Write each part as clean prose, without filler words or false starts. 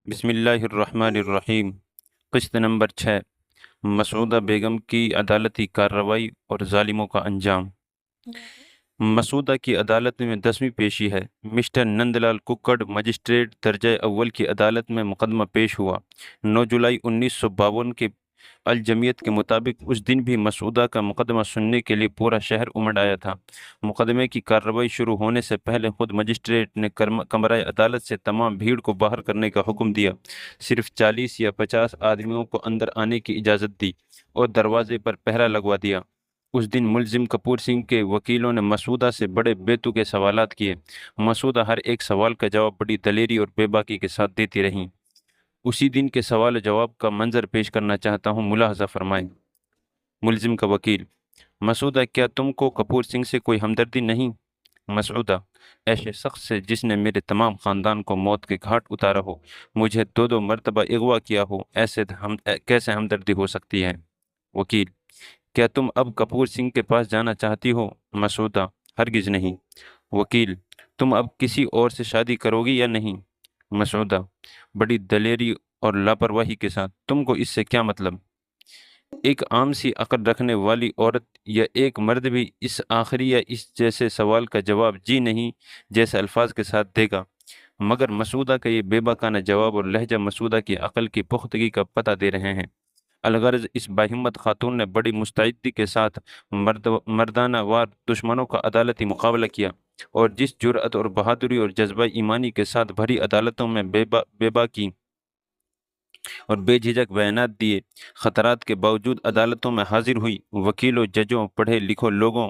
بسم اللہ الرحمن الرحیم۔ قسط نمبر 6، مسعودہ بیگم کی عدالتی کارروائی اور ظالموں کا انجام۔ مسعودہ کی عدالت میں 10ویں پیشی ہے۔ مسٹر نند لال ککڑ مجسٹریٹ درجہ اول کی عدالت میں مقدمہ پیش ہوا۔ 9 جولائی 1952 کے الجمیت کے مطابق اس دن بھی مسعودہ کا مقدمہ سننے کے لیے پورا شہر امڑ آیا تھا۔ مقدمے کی کارروائی شروع ہونے سے پہلے خود مجسٹریٹ نے کمرہ عدالت سے تمام بھیڑ کو باہر کرنے کا حکم دیا۔ صرف 40 یا 50 آدمیوں کو اندر آنے کی اجازت دی اور دروازے پر پہرا لگوا دیا۔ اس دن ملزم کپور سنگھ کے وکیلوں نے مسعودہ سے بڑے بے تکے سوالات کیے۔ مسعودہ ہر ایک سوال کا جواب بڑی دلیری اور بے باکی کے ساتھ دیتی رہیں۔ اسی دن کے سوال و جواب کا منظر پیش کرنا چاہتا ہوں، ملاحظہ فرمائیں۔ ملزم کا وکیل: مسعودہ، کیا تم کو کپور سنگھ سے کوئی ہمدردی نہیں؟ مسعودہ: ایسے شخص سے جس نے میرے تمام خاندان کو موت کے گھاٹ اتارا ہو، مجھے 2 مرتبہ اغوا کیا ہو، ایسے کیسے ہمدردی ہو سکتی ہے؟ وکیل: کیا تم اب کپور سنگھ کے پاس جانا چاہتی ہو؟ مسعودہ: ہرگز نہیں۔ وکیل: تم اب کسی اور سے شادی کرو گی یا نہیں؟ مسعودہ بڑی دلیری اور لاپرواہی کے ساتھ: تم کو اس سے کیا مطلب؟ ایک عام سی عقل رکھنے والی عورت یا ایک مرد بھی اس آخری یا اس جیسے سوال کا جواب جی نہیں جیسے الفاظ کے ساتھ دے گا، مگر مسعودہ کا یہ بے باکانہ جواب اور لہجہ مسعودہ کی عقل کی پختگی کا پتہ دے رہے ہیں۔ الغرض اس باہمت خاتون نے بڑی مستعدی کے ساتھ مردانہ وار دشمنوں کا عدالتی مقابلہ کیا، اور جس جرأت اور بہادری اور جذبہ ایمانی کے ساتھ بھری عدالتوں میں بے باکی اور بے جھجک بیانات دیے، خطرات کے باوجود عدالتوں میں حاضر ہوئی، وکیلوں، ججوں، پڑھے لکھوں لوگوں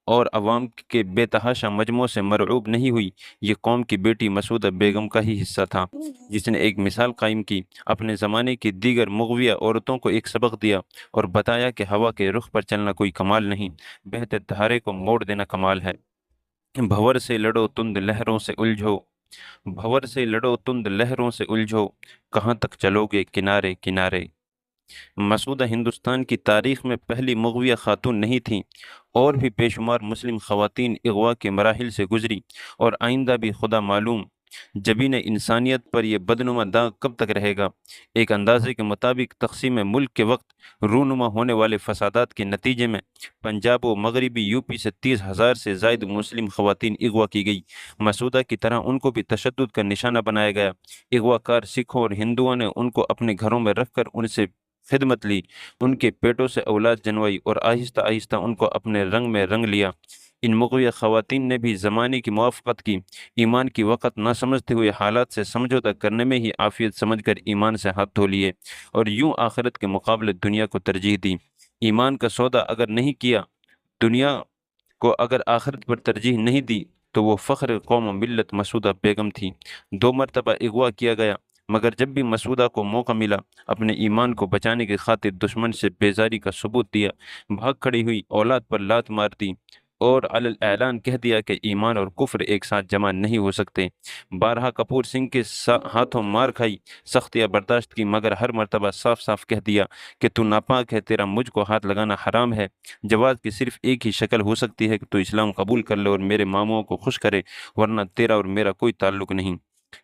اور عوام کے بے تحاشا مجموعوں سے مرعوب نہیں ہوئی۔ یہ قوم کی بیٹی مسعودہ بیگم کا ہی حصہ تھا، جس نے ایک مثال قائم کی، اپنے زمانے کی دیگر مغویہ عورتوں کو ایک سبق دیا اور بتایا کہ ہوا کے رخ پر چلنا کوئی کمال نہیں، بہتے دھارے کو موڑ دینا کمال ہے۔ بھور سے لڑو تند لہروں سے الجھو، بھور سے لڑو تند لہروں سے الجھو، کہاں تک چلو گے کنارے کنارے۔ مسعودہ ہندوستان کی تاریخ میں پہلی مغویہ خاتون نہیں تھیں، اور بھی بے شمار مسلم خواتین اغوا کے مراحل سے گزری، اور آئندہ بھی خدا معلوم جبین انسانیت پر یہ بدنما داغ کب تک رہے گا۔ ایک اندازے کے مطابق تقسیم ملک کے وقت رونما ہونے والے فسادات کے نتیجے میں پنجاب و مغربی یوپی سے 30,000 سے زائد مسلم خواتین اغوا کی گئی۔ مسعودہ کی طرح ان کو بھی تشدد کا نشانہ بنایا گیا۔ اغوا کار سکھوں اور ہندوؤں نے ان کو اپنے گھروں میں رکھ کر ان سے خدمت لی، ان کے پیٹوں سے اولاد جنوائی اور آہستہ آہستہ ان کو اپنے رنگ میں رنگ لیا۔ ان مغویہ خواتین نے بھی زمانے کی موافقت کی، ایمان کی وقت نہ سمجھتے ہوئے حالات سے سمجھوتہ کرنے میں ہی عافیت سمجھ کر ایمان سے ہاتھ دھو لیے، اور یوں آخرت کے مقابلے دنیا کو ترجیح دی۔ ایمان کا سودا اگر نہیں کیا، دنیا کو اگر آخرت پر ترجیح نہیں دی، تو وہ فخر قوم و ملت مسعودہ بیگم تھی۔ 2 مرتبہ اغوا کیا گیا، مگر جب بھی مسعودہ کو موقع ملا، اپنے ایمان کو بچانے کی خاطر دشمن سے بیزاری کا ثبوت دیا، بھاگ کھڑی ہوئی، اولاد پر لات مار دی، اور علی الاعلان کہہ دیا کہ ایمان اور کفر ایک ساتھ جمع نہیں ہو سکتے۔ بارہا کپور سنگھ کے ہاتھوں مار کھائی، سختیاں برداشت کی، مگر ہر مرتبہ صاف صاف کہہ دیا کہ تو ناپاک ہے، تیرا مجھ کو ہاتھ لگانا حرام ہے۔ جواز کی صرف ایک ہی شکل ہو سکتی ہے کہ تو اسلام قبول کر لے اور میرے ماموں کو خوش کرے، ورنہ تیرا اور میرا کوئی تعلق نہیں۔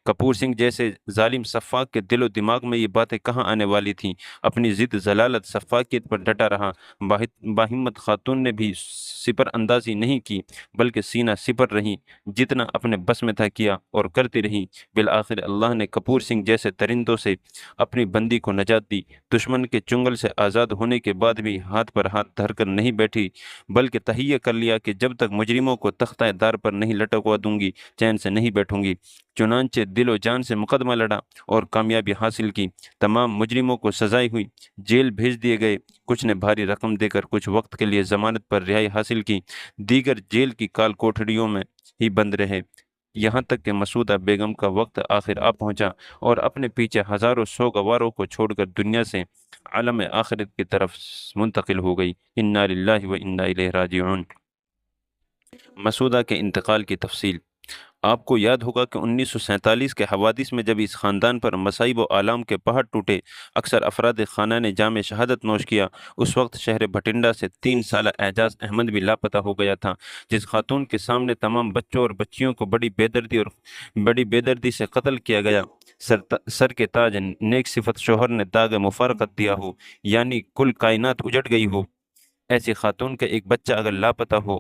کپور سنگھ جیسے ظالم سفاک کے دل و دماغ میں یہ باتیں کہاں آنے والی تھیں؟ اپنی ضد ضلالت سفاکیت پر ڈٹا رہا۔ باہمت خاتون نے بھی سپر اندازی نہیں کی، بلکہ سینہ سپر رہی، جتنا اپنے بس میں تھا کیا اور کرتی رہی۔ بالآخر اللہ نے کپور سنگھ جیسے درندوں سے اپنی بندی کو نجات دی۔ دشمن کے چنگل سے آزاد ہونے کے بعد بھی ہاتھ پر ہاتھ دھر کر نہیں بیٹھی، بلکہ تہیہ کر لیا کہ جب تک مجرموں کو تختہ دار پر نہیں لٹکوا دوں گی، چین سے نہیں بیٹھوں گی۔ چنانچہ دل و جان سے مقدمہ لڑا اور کامیابی حاصل کی۔ تمام مجرموں کو سزائیں ہوئی، جیل بھیج دیے گئے، کچھ نے بھاری رقم دے کر کچھ وقت کے لیے ضمانت پر رہائی حاصل کی، دیگر جیل کی کال کوٹڑیوں میں ہی بند رہے، یہاں تک کہ مسعودہ بیگم کا وقت آخر آ پہنچا اور اپنے پیچھے ہزاروں سوگواروں کو چھوڑ کر دنیا سے عالم آخرت کی طرف منتقل ہو گئی۔ انا للہ و انا الیہ راجعون۔ مسعودہ کے انتقال کی تفصیل۔ آپ کو یاد ہوگا کہ 1947 کے حوادث میں جب اس خاندان پر مصائب و آلام کے پہاڑ ٹوٹے، اکثر افراد خانہ نے جام شہادت نوش کیا۔ اس وقت شہر بھٹنڈا سے 3 سالہ اعجاز احمد بھی لاپتہ ہو گیا تھا، جس خاتون کے سامنے تمام بچوں اور بچیوں کو بڑی بے دردی سے قتل کیا گیا۔ سر کے تاج نیک صفت شوہر نے داغ مفارقت دیا ہو، یعنی کل کائنات اجڑ گئی ہو۔ ایسی خاتون کا ایک بچہ اگر لاپتہ ہو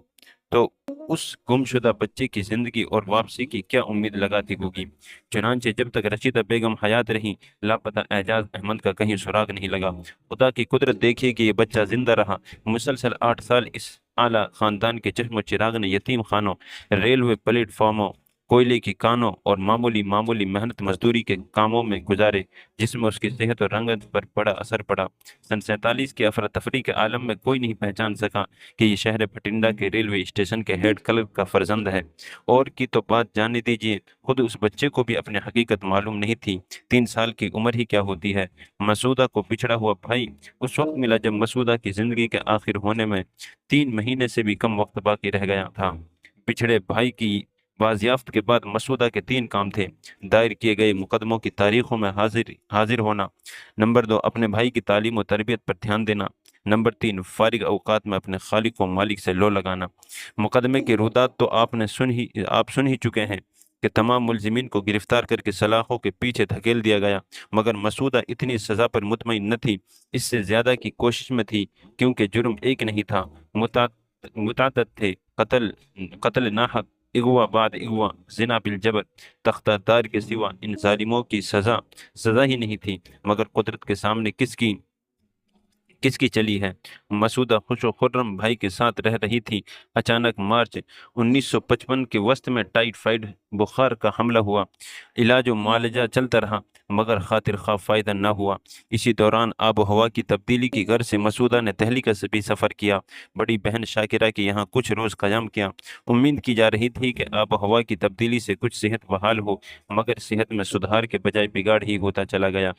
تو اس گمشدہ بچے کی زندگی اور واپسی کی کیا امید لگاتی ہوگی؟ چنانچہ جب تک رشیدہ بیگم حیات رہی، لاپتہ اعجاز احمد کا کہیں سراغ نہیں لگا۔ خدا کی قدرت دیکھیے کہ یہ بچہ زندہ رہا۔ مسلسل 8 سال اس اعلیٰ خاندان کے چشم و چراغ نے یتیم خانوں، ریلوے پلیٹ فارموں، کوئلے کی کانوں اور معمولی محنت مزدوری کے کاموں میں گزارے، جس میں اس کی صحت اور رنگت پر بڑا اثر پڑا۔ سن 47 کے افراتفری کے عالم میں کوئی نہیں پہچان سکا کہ یہ شہر بھٹنڈا کے ریلوے اسٹیشن کے ہیڈ کلرک کا فرزند ہے۔ اور کی تو بات جانے دیجیے، خود اس بچے کو بھی اپنی حقیقت معلوم نہیں تھی۔ 3 سال کی عمر ہی کیا ہوتی ہے۔ مسعودہ کو بچھڑا ہوا بھائی اس وقت ملا جب مسعودہ کی زندگی کے آخر ہونے میں 3 مہینے سے بھی کم وقت باقی رہ گیا تھا۔ بچھڑے بھائی کی بازیافت کے بعد مسعودہ کے 3 کام تھے: دائر کیے گئے مقدموں کی تاریخوں میں حاضر ہونا، نمبر 2 اپنے بھائی کی تعلیم و تربیت پر دھیان دینا، نمبر 3 فارغ اوقات میں اپنے خالق و مالک سے لو لگانا۔ مقدمے کے رودات تو آپ سن ہی چکے ہیں کہ تمام ملزمین کو گرفتار کر کے سلاخوں کے پیچھے دھکیل دیا گیا، مگر مسعودہ اتنی سزا پر مطمئن نہ تھی، اس سے زیادہ کی کوشش میں تھی، کیونکہ جرم ایک نہیں تھا، متعدد تھے: قتل ناحق، اغوا بعد اغوا، زنا بالجبر۔ تختہ دار کے سوا ان ظالموں کی سزا ہی نہیں تھی، مگر قدرت کے سامنے کس کی چلی ہے۔ مسعودہ خوش و خرم بھائی کے ساتھ رہ رہی تھی۔ اچانک مارچ 1955 کے وسط میں ٹائیفائڈ بخار کا حملہ ہوا۔ علاج و معالجہ چلتا رہا، مگر خاطر خواہ فائدہ نہ ہوا۔ اسی دوران آب و ہوا کی تبدیلی کی غرض سے مسعودہ نے دہلی کا بھی سفر کیا، بڑی بہن شاکرہ کے یہاں کچھ روز قیام کیا۔ امید کی جا رہی تھی کہ آب و ہوا کی تبدیلی سے کچھ صحت بحال ہو، مگر صحت میں سدھار کے بجائے بگاڑ ہی ہوتا چلا گیا۔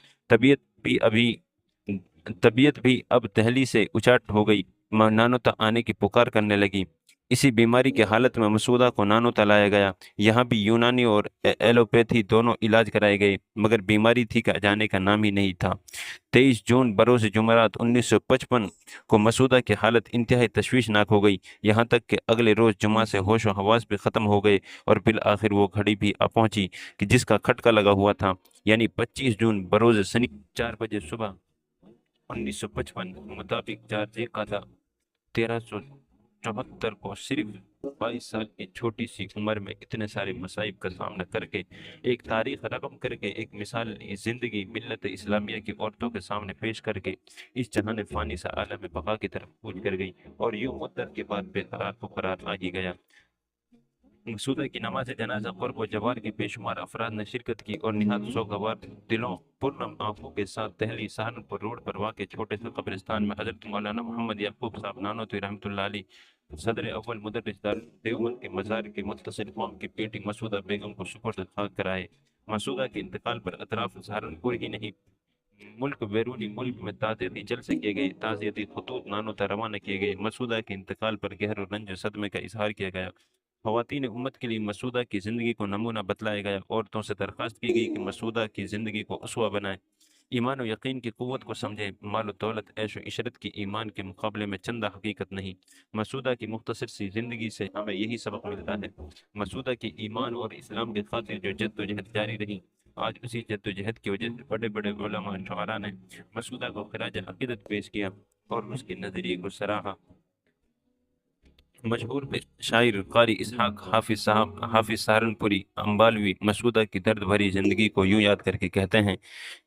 طبیعت بھی اب دہلی سے اچاٹ ہو گئی، نانوتا آنے کی پکار کرنے لگی۔ اسی بیماری کی حالت میں مسعودہ کو نانوتا لایا گیا۔ یہاں بھی یونانی اور ایلوپیتھی دونوں علاج کرائے گئے، مگر بیماری تھی کہ جانے کا نام ہی نہیں تھا۔ 23 جون بروز جمعرات 1955 کو مسعودہ کی حالت انتہائی تشویشناک ہو گئی، یہاں تک کہ اگلے روز جمعہ سے ہوش و حواس بھی ختم ہو گئے، اور بالآخر وہ گھڑی بھی آ پہنچی کہ جس کا کھٹکا لگا ہوا تھا، یعنی 25 جون بروز سنی 4 بجے صبح 1955 مطابق 4 قاضا 1374 کو صرف 22 سال کی چھوٹی سی عمر میں اتنے سارے مصائب کا سامنا کر کے، ایک تاریخ رقم کر کے، ایک مثالی زندگی ملت اسلامیہ کی عورتوں کے سامنے پیش کر کے اس جہان فانی سے عالم بقا کی طرف کوچ کر گئی، اور یوں مدت کے بعد بے قرار فقرار آ ہی گیا۔ مسعودہ کی نماز جنازہ قرب و جوار کے بے شمار افراد نے شرکت کی، اور نہایت سوگوار دلوں پرنم آنکھوں کے ساتھ دہلی سہارنپور روڈ پر واقع چھوٹے سے قبرستان میں حضرت مولانا محمد یعقوب صاحب نانوتوی رحمۃ اللہ علیہ، صدر اول مدرس دار دیوبند کے مزار کے متصل قوم کی بیٹی مسعودہ بیگم کو سپرد خاک کرائے۔ مسعودہ کے انتقال پر اطراف سہارنپور ہی نہیں، ملک بیرونی ملک میں تعزیتی جلسے کیے گئے، تعزیتی خطوط نانوتا روانہ کیے گئے۔ مسعودہ کے انتقال پر گہر و رنج و صدمے کا اظہار کیا گیا۔ خواتین امت کے لیے مسعودہ کی زندگی کو نمونہ بتلایا گیا، عورتوں سے درخواست کی گئی کہ مسعودہ کی زندگی کو اسوہ بنائیں، ایمان و یقین کی قوت کو سمجھیں، مال و دولت عیش و عشرت کی ایمان کے مقابلے میں چندہ حقیقت نہیں۔ مسعودہ کی مختصر سی زندگی سے ہمیں یہی سبق ملتا ہے۔ مسعودہ کی ایمان اور اسلام کی خاطر جو جد و جہد جاری رہی، آج اسی جد و جہد کی وجہ سے بڑے بڑے علماء شعراء نے مسعودہ کو خراج عقیدت پیش کیا اور اس کے نظریے کو سراہا۔ مشہور شاعر قاری اسحاق حافظ سہارنپوری امبالوی مسعودہ کی درد بھری زندگی کو یوں یاد کر کے کہتے ہیں: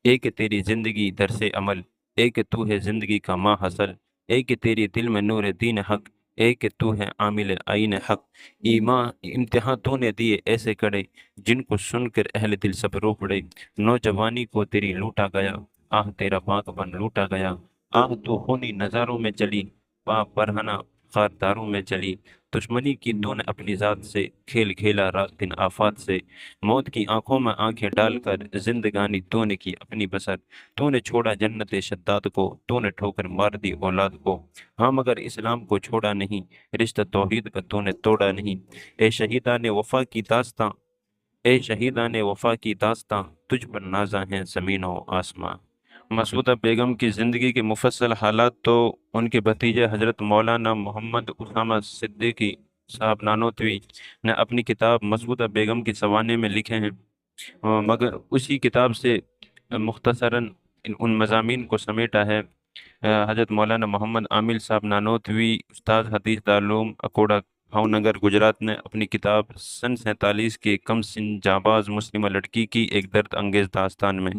ایک تیری زندگی درس عمل، ایک تو ہے زندگی کا ماں حسل، ایک تیری دل میں نور دین حق، ایک تو ہے عامل آئین حق، ایمان امتحان تو نے دیے ایسے کڑے، جن کو سن کر اہل دل سب رو پڑے، نوجوانی کو تیری لوٹا گیا، آہ تیرا پاک بن لوٹا گیا، آہ تو خونی نظاروں میں چلی، پا برہنہ خارداروں میں چلی، دشمنی کی تو نے اپنی ذات سے، کھیل کھیلا رات دن آفات سے، موت کی آنکھوں میں آنکھیں ڈال کر زندگانی تو نے کی اپنی بسر، تو نے چھوڑا جنت شداد کو، تو نے ٹھوکر مار دی اولاد کو، ہاں مگر اسلام کو چھوڑا نہیں، رشتہ توحید کا تو نے توڑا نہیں، اے شہیدان وفا کی داستاں، اے شہیدان وفا کی داستاں، تجھ پر نازاں ہیں زمین و آسماں۔ مسعودہ بیگم کی زندگی کے مفصل حالات تو ان کے بھتیجے حضرت مولانا محمد اسامہ صدیقی صاحب نانوتوی نے اپنی کتاب مسعودہ بیگم کے سوانے میں لکھے ہیں، مگر اسی کتاب سے مختصراً ان مضامین کو سمیٹا ہے۔ حضرت مولانا محمد عامل صاحب نانوتوی، استاد حدیث دارالعلوم اکوڑا بھاؤ نگر گجرات نے اپنی کتاب سن 47 کے کم سن جانباز مسلمہ لڑکی کی ایک درد انگیز داستان میں